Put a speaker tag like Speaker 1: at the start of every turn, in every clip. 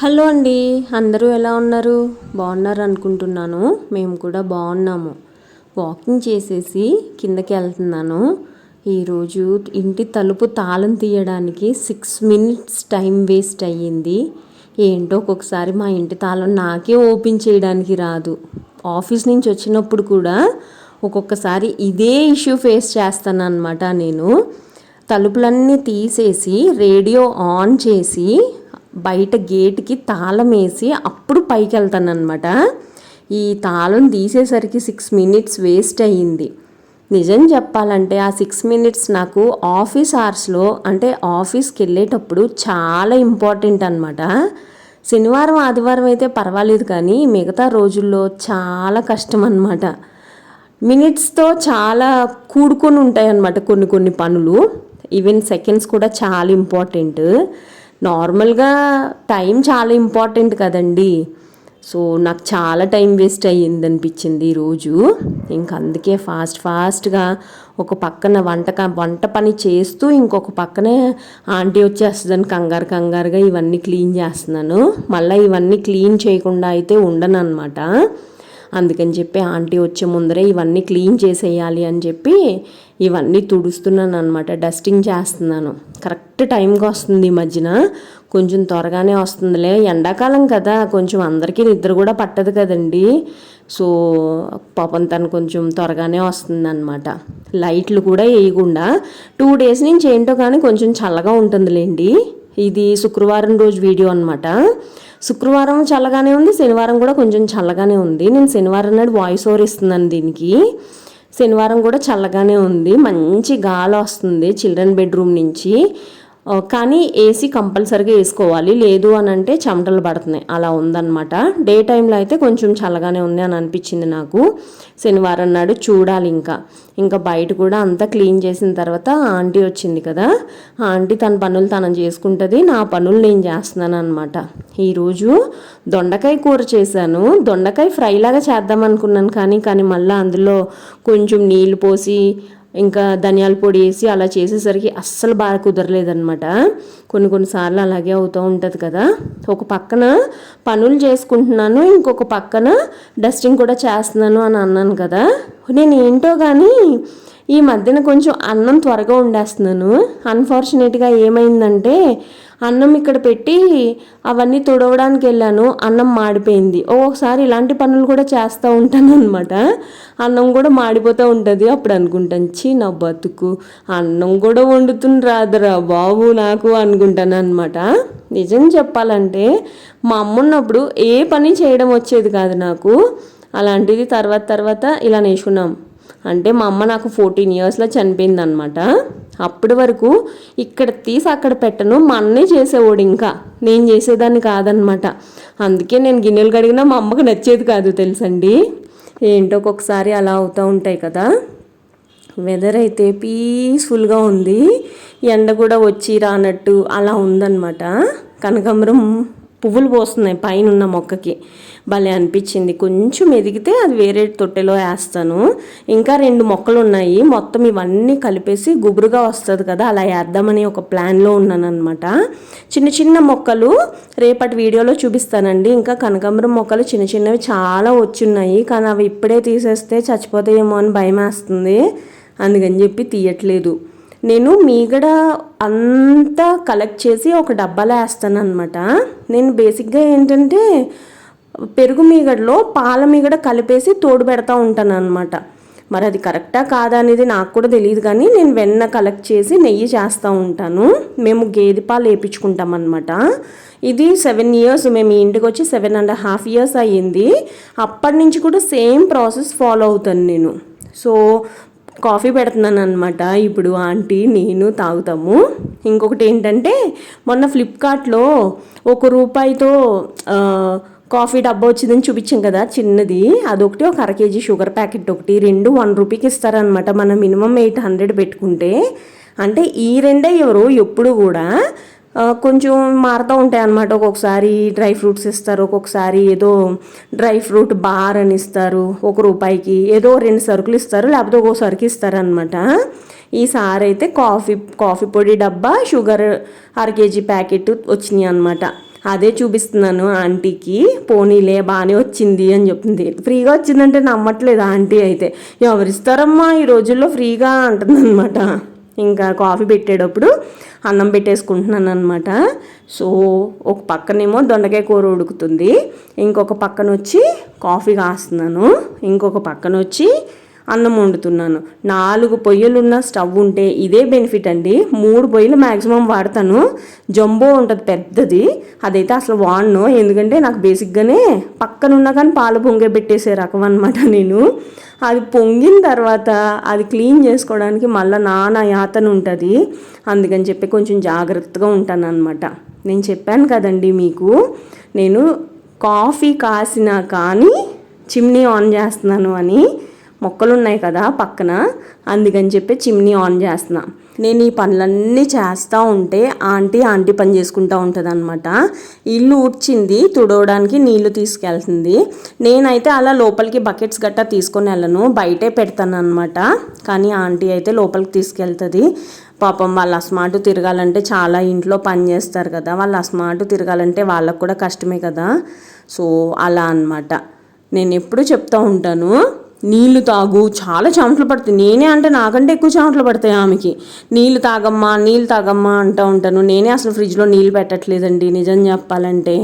Speaker 1: Hello అండి, అందరూ ఎలా ఉన్నారు? బాగున్నారు అనుకుంటున్నాను. మేము కూడా బాగున్నాము. వాకింగ్ చేసేసి కిందకి వెళ్తున్నాను. ఈరోజు ఇంటి తలుపు తాళం తీయడానికి 6 minutes టైం వేస్ట్ అయ్యింది. ఏంటో ఒక్కొక్కసారి మా ఇంటి తాళం నాకే ఓపెన్ చేయడానికి రాదు. ఆఫీస్ నుంచి వచ్చినప్పుడు కూడా ఒక్కొక్కసారి ఇదే ఇష్యూ ఫేస్ చేస్తాను అన్నమాట. నేను తలుపులన్నీ తీసేసి రేడియో ఆన్ చేసి బయట గేట్కి తాళం వేసి అప్పుడు పైకి వెళ్తానమాట. ఈ తాళం తీసేసరికి 6 minutes వేస్ట్ అయ్యింది. నిజం చెప్పాలంటే ఆ 6 minutes నాకు ఆఫీస్ అవర్స్లో అంటే ఆఫీస్కి వెళ్ళేటప్పుడు చాలా ఇంపార్టెంట్ అనమాట. శనివారం ఆదివారం అయితే పర్వాలేదు, కానీ మిగతా రోజుల్లో చాలా కష్టం అన్నమాట. మినిట్స్తో చాలా కూడుకొని ఉంటాయి అన్నమాట కొన్ని పనులు. ఈవెన్ సెకండ్స్ కూడా చాలా ఇంపార్టెంట్. నార్మల్గా టైం చాలా ఇంపార్టెంట్ కదండి. సో నాకు చాలా టైం వేస్ట్ అయ్యింది అనిపించింది ఈరోజు. ఇంక అందుకే ఫాస్ట్గా ఒక పక్కన వంట పని చేస్తూ ఇంకొక పక్కనే ఆంటీ వచ్చేస్తుందని కంగారుగా ఇవన్నీ క్లీన్ చేస్తున్నాను. మళ్ళీ ఇవన్నీ క్లీన్ చేయకుండా అయితే ఉండను అనమాట. అందుకని చెప్పి ఆంటీ వచ్చే ముందరే ఇవన్నీ క్లీన్ చేసేయాలి అని చెప్పి ఇవన్నీ తుడుస్తున్నాను అనమాట. డస్టింగ్ చేస్తున్నాను. కరెక్ట్ టైంకి వస్తుంది. ఈ మధ్యన కొంచెం త్వరగానే వస్తుందిలే. ఎండాకాలం కదా, కొంచెం అందరికీ నిద్ర కూడా పట్టదు కదండి. సో పాపం తను కొంచెం త్వరగానే వస్తుంది అనమాట. లైట్లు కూడా వేయకుండా 2 days నుంచి ఏంటో కానీ కొంచెం చల్లగా ఉంటుందిలేండి. ఇది శుక్రవారం రోజు వీడియో అనమాట. శుక్రవారం చల్లగానే ఉంది, శనివారం కూడా కొంచెం చల్లగానే ఉంది. నేను శనివారం నాడు వాయిస్ ఓవర్ ఇస్తున్నాను దీనికి. శనివారం కూడా చల్లగానే ఉంది, మంచి గాలి వస్తుంది చిల్డ్రన్ బెడ్రూమ్ నుంచి. కానీ ఏసీ కంపల్సరీగా వేసుకోవాలి, లేదు అని అంటే చెమటలు పడుతున్నాయి, అలా ఉందన్నమాట. డే టైంలో అయితే కొంచెం చల్లగానే ఉంది అని అనిపించింది నాకు. శనివారం నాడు చూడాలి. ఇంకా బయట కూడా అంతా క్లీన్ చేసిన తర్వాత ఆంటీ వచ్చింది కదా, ఆంటీ తన పనులు తను చేసుకుంటుంది, నా పనులు నేను చేస్తున్నాను అనమాట. ఈరోజు దొండకాయ కూర చేశాను. దొండకాయ ఫ్రై లాగా చేద్దాం అనుకున్నాను, కానీ మళ్ళీ అందులో కొంచెం నీళ్ళు పోసి ఇంకా ధనియాల పొడి వేసి అలా చేసేసరికి అస్సలు బాగా కుదరలేదనమాట. కొన్నిసార్లు అలాగే అవుతూ ఉంటుంది కదా. ఒక పక్కన పనులు చేసుకుంటున్నాను, ఇంకొక పక్కన డస్టింగ్ కూడా చేస్తున్నాను అని అన్నాను కదా. నేను ఏంటో కానీ ఈ మధ్యన కొంచెం అన్నం త్వరగా వండేస్తున్నాను. అన్ఫార్చునేట్గా ఏమైందంటే అన్నం ఇక్కడ పెట్టి అవన్నీ తుడవడానికి వెళ్ళాను, అన్నం మాడిపోయింది. ఒక్కొక్కసారి ఇలాంటి పనులు కూడా చేస్తూ ఉంటాను అనమాట. అన్నం కూడా మాడిపోతూ ఉంటుంది. అప్పుడు అనుకుంటాను, నా బతుకు అన్నం కూడా వండుతుని రాదురా బాబు నాకు అనుకుంటాను అనమాట. నిజం చెప్పాలంటే మా అమ్మ ఉన్నప్పుడు ఏ పని చేయడం వచ్చేది కాదు నాకు. అలాంటిది తర్వాత ఇలా నేర్చుకున్నాం. అంటే మా అమ్మ నాకు 14 yearsలో చనిపోయింది అనమాట. అప్పటి వరకు ఇక్కడ తీసి అక్కడ పెట్టను, మా అన్నే చేసేవాడు, ఇంకా నేను చేసేదాన్ని కాదనమాట. అందుకే నేను గిన్నెలు కడిగినా మా అమ్మకు నచ్చేది కాదు తెలుసండి. ఏంటో ఒక్కొక్కసారి అలా అవుతూ ఉంటాయి కదా. వెదర్ అయితే పీస్ఫుల్గా ఉంది, ఎండ కూడా వచ్చి రానట్టు అలా ఉందన్నమాట. కనకాంబరం పువ్వులు పోస్తున్నాయి పైన ఉన్న మొక్కకి, భలే అనిపించింది. కొంచెం ఎదిగితే అది వేరే తొట్టెలో వేస్తాను. ఇంకా 2 మొక్కలు ఉన్నాయి, మొత్తం ఇవన్నీ కలిపేసి గుబురుగా వస్తుంది కదా, అలా వేద్దామని ఒక ప్లాన్లో ఉన్నాను అనమాట. చిన్న మొక్కలు రేపటి వీడియోలో చూపిస్తానండి. ఇంకా కనకాంబరం మొక్కలు చిన్నవి చాలా వచ్చున్నాయి, కానీ అవి ఇప్పుడే తీసేస్తే చచ్చిపోతాయేమో అని భయం వేస్తుంది. అందుకని చెప్పి తీయట్లేదు. నేను మీగడ అంతా కలెక్ట్ చేసి ఒక డబ్బాలో వేస్తాను అనమాట. నేను బేసిక్గా ఏంటంటే పెరుగు మీగడలో పాల మీగడ కలిపేసి తోడు పెడతా ఉంటాను అనమాట. మరి అది కరెక్టా కాదా అనేది నాకు కూడా తెలియదు, కానీ నేను వెన్న కలెక్ట్ చేసి నెయ్యి చేస్తూ ఉంటాను. మేము గేదె పాలు వేయించుకుంటాం అనమాట. ఇది 7 years, మేము ఇంటికి వచ్చి 7.5 years అయ్యింది. అప్పటి నుంచి కూడా సేమ్ ప్రాసెస్ ఫాలో అవుతాను నేను. సో కాఫీ పెడుతున్నాను అనమాట. ఇప్పుడు ఆంటీ నేను తాగుతాము. ఇంకొకటి ఏంటంటే మొన్న ఫ్లిప్కార్ట్లో ₹1 కాఫీ డబ్బా వచ్చిందని చూపించాం కదా, చిన్నది, అదొకటి, ఒక 1/2 kg షుగర్ ప్యాకెట్ ఒకటి, 2 ₹1కి ఇస్తారనమాట. మనం మినిమం 800 పెట్టుకుంటే. అంటే ఈ రెండే ఎవరు ఎప్పుడు కూడా కొంచెం మారుతూ ఉంటాయి అన్నమాట. ఒక్కొక్కసారి డ్రై ఫ్రూట్స్ ఇస్తారు, ఒక్కొక్కసారి ఏదో డ్రై ఫ్రూట్ బార్ అని ఇస్తారు, ₹1కి ఏదో 2 సరుకులు ఇస్తారు, లేకపోతే ఒక్కో సరుకు ఇస్తారనమాట. ఈసారి అయితే కాఫీ పొడి డబ్బా, షుగర్ 1/2 kg ప్యాకెట్ వచ్చినాయి అనమాట. అదే చూపిస్తున్నాను ఆంటీకి. పోనీలే బాగానే వచ్చింది అని చెప్తుంది. ఫ్రీగా వచ్చిందంటే నమ్మట్లేదు ఆంటీ అయితే. ఎవరిస్తారమ్మా ఈ రోజుల్లో ఫ్రీగా అంటుందన్నమాట. ఇంకా కాఫీ పెట్టేటప్పుడు అన్నం పెట్టేసుకుంటున్నాను అనమాట. సో ఒక పక్కనేమో దొండకాయ కూర ఉడుకుతుంది, ఇంకొక పక్కన వచ్చి కాఫీ కాస్తున్నాను, ఇంకొక పక్కన వచ్చి అన్నం వండుతున్నాను. 4 పొయ్యిలున్న స్టవ్ ఉంటే ఇదే బెనిఫిట్ అండి. 3 పొయ్యిలు మ్యాక్సిమం వాడతాను. జంబో ఉంటుంది పెద్దది, అదైతే అసలు వాడను. ఎందుకంటే నాకు బేసిక్గానే పక్కనున్నా కానీ పాలు పొంగే పెట్టేసే రకం అనమాట నేను. అది పొంగిన తర్వాత అది క్లీన్ చేసుకోవడానికి మళ్ళీ నానా యాతన ఉంటుంది. అందుకని చెప్పి కొంచెం జాగ్రత్తగా ఉంటాను అనమాట. నేను చెప్పాను కదండి మీకు, నేను కాఫీ కాసినా కానీ చిమ్నీ ఆన్ చేస్తున్నాను అని. మొక్కలు ఉన్నాయి కదా పక్కన, అందుకని చెప్పి చిమ్నీ ఆన్ చేస్తున్నా. నేను ఈ పనులన్నీ చేస్తూ ఉంటే ఆంటీ పని చేసుకుంటూ ఉంటుంది అనమాట. ఇల్లు ఊడ్చింది, తుడవడానికి నీళ్లు తీసుకెళ్తుంది. నేనైతే అలా లోపలికి బకెట్స్ గట్టా తీసుకొని వెళ్ళను, బయటే పెడతాను అనమాట. కానీ ఆంటీ అయితే లోపలికి తీసుకెళ్తుంది. పాపం వాళ్ళు అస్మాటు తిరగాలంటే చాలా ఇంట్లో పని చేస్తారు కదా, వాళ్ళు అస్మాటు తిరగాలంటే వాళ్ళకు కూడా కష్టమే కదా. సో అలా అనమాట. నేను ఎప్పుడు చెప్తూ ఉంటాను, నీళ్లు తాగు, చాలా చెమటలు పడతాయి. నేనే అంటే నాకంటే ఎక్కువ చెమటలు పడతాయి ఆమెకి. నీళ్ళు తాగమ్మా అంటూ ఉంటాను. నేనే అసలు ఫ్రిడ్జ్లో నీళ్ళు పెట్టట్లేదండి నిజం చెప్పాలంటే.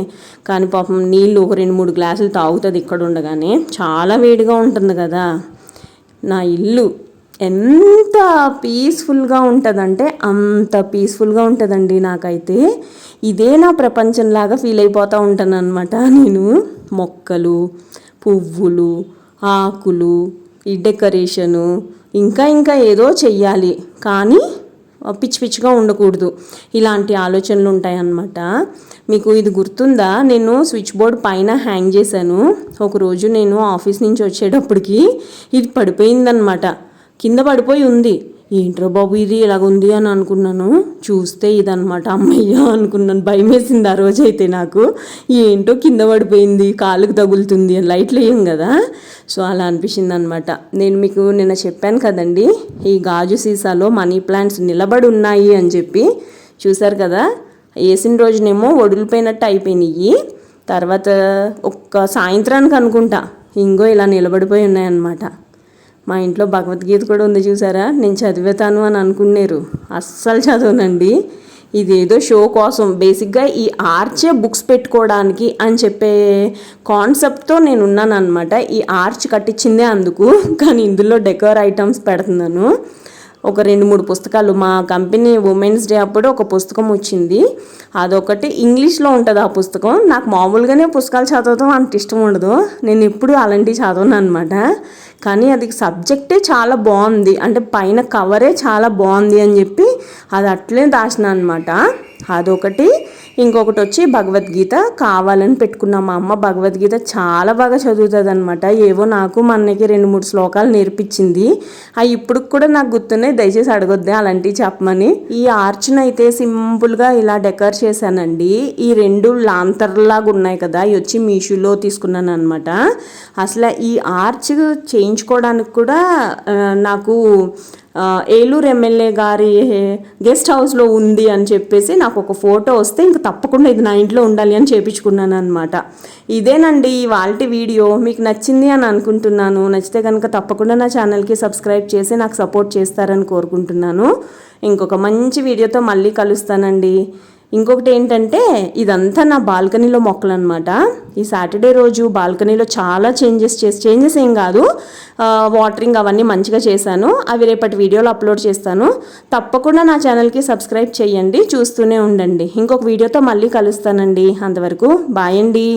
Speaker 1: కానీ పాపం నీళ్ళు ఒక 2-3 గ్లాసులు తాగుతుంది ఇక్కడ ఉండగానే. చాలా వేడిగా ఉంటుంది కదా. నా ఇల్లు ఎంత పీస్ఫుల్గా ఉంటుందంటే అంత పీస్ఫుల్గా ఉంటుందండి నాకైతే. ఇదే నా ప్రపంచంలాగా ఫీల్ అయిపోతూ ఉంటాను అనమాట నేను. మొక్కలు, పువ్వులు, ఆకులు, ఈ డెకరేషను, ఇంకా ఏదో చెయ్యాలి, కానీ పిచ్చిగా ఉండకూడదు. ఇలాంటి ఆలోచనలు ఉంటాయన్నమాట. మీకు ఇది గుర్తుందా, నేను స్విచ్ బోర్డ్ పైన హ్యాంగ్ చేశాను. ఒకరోజు నేను ఆఫీస్ నుంచి వచ్చేటప్పటికి ఇది పడిపోయిందనమాట, కింద పడిపోయి ఉంది. ఏంట్రా బాబు ఇది ఇలాగ ఉంది అని అనుకున్నాను. చూస్తే ఇదనమాట. అమ్మయ్య అనుకున్నాను, భయం వేసింది ఆ రోజైతే నాకు. ఏంటో కింద పడిపోయింది, కాలుకు తగులుతుంది, లైట్లు వేయం కదా. సో అలా అనిపించింది అనమాట. నేను మీకు నిన్న చెప్పాను కదండి, ఈ గాజు సీసాలో మనీ ప్లాంట్స్ నిలబడి ఉన్నాయి అని చెప్పి. చూసారు కదా, వేసిన రోజునేమో వడిలిపోయినట్టు అయిపోయినాయి. తర్వాత ఒక్క సాయంత్రానికి అనుకుంటా ఇంకో ఇలా నిలబడిపోయి ఉన్నాయన్నమాట. మా ఇంట్లో భగవద్గీత కూడా ఉంది చూసారా. నేను చదివేతాను అని అనుకున్నారు, అస్సలు చదవనండి. ఇదేదో షో కోసం, బేసిక్గా ఈ ఆర్చే బుక్స్ పెట్టుకోవడానికి అని చెప్పే కాన్సెప్ట్తో నేను ఉన్నాను అనమాట. ఈ ఆర్చ్ కట్టించిందే అందుకు, కానీ ఇందులో డెకోర్ ఐటమ్స్ పెడుతున్నాను. ఒక 2-3 పుస్తకాలు, మా కంపెనీ ఉమెన్స్ డే అప్పుడు ఒక పుస్తకం వచ్చింది, అదొకటి ఇంగ్లీష్లో ఉంటుంది ఆ పుస్తకం. నాకు మామూలుగానే పుస్తకాలు చదవడం అంత ఇష్టం ఉండదు, నేను ఎప్పుడు అలాంటివి చదవను అనమాట. కానీ అది సబ్జెక్టే చాలా బాగుంది, అంటే పైన కవరే చాలా బాగుంది అని చెప్పి అది అట్లే దాచిన అనమాట. అదొకటి. ఇంకొకటి వచ్చి భగవద్గీత కావాలని పెట్టుకున్నాం. మా అమ్మ భగవద్గీత చాలా బాగా చదువుతుంది అనమాట. ఏవో నాకు మా అన్నకి 2-3 శ్లోకాలు నేర్పించింది, అవి ఇప్పుడు కూడా నాకు గుర్తున్నాయి. దయచేసి అడగొద్దే అలాంటివి చెప్పమని. ఈ ఆర్చ్ను అయితే సింపుల్గా ఇలా డెకర్ చేశానండి. ఈ 2 లాంతర్లాగా ఉన్నాయి కదా, ఇవి వచ్చి మీషోలో తీసుకున్నాను అనమాట. అసలు ఈ ఆర్చ్ చేయించుకోవడానికి కూడా నాకు ఏలూరు ఎమ్మెల్యే గారి గెస్ట్ హౌస్లో ఉంది అని చెప్పేసి నాకు ఒక ఫోటో వస్తే ఇంక తప్పకుండా ఇది నా ఇంట్లో ఉండాలి అని చేయించుకున్నాను అనమాట. ఇదేనండి ఇవాల్టి వీడియో. మీకు నచ్చింది అని అనుకుంటున్నాను. నచ్చితే కనుక తప్పకుండా నా ఛానల్కి సబ్స్క్రైబ్ చేసి నాకు సపోర్ట్ చేస్తారని కోరుకుంటున్నాను. ఇంకొక మంచి వీడియోతో మళ్ళీ కలుస్తానండి. ఇంకొకటి ఏంటంటే, ఇదంతా నా బాల్కనీలో మొక్కలు అనమాట. ఈ సాటర్డే రోజు బాల్కనీలో చాలా చేంజెస్ ఏం కాదు, వాటరింగ్ అవన్నీ మంచిగా చేశాను. అవి రేపటి వీడియోలో అప్లోడ్ చేస్తాను. తప్పకుండా నా ఛానల్కి సబ్స్క్రైబ్ చేయండి, చూస్తూనే ఉండండి. ఇంకొక వీడియోతో మళ్ళీ కలుస్తానండి. అంతవరకు బాయ్ అండి.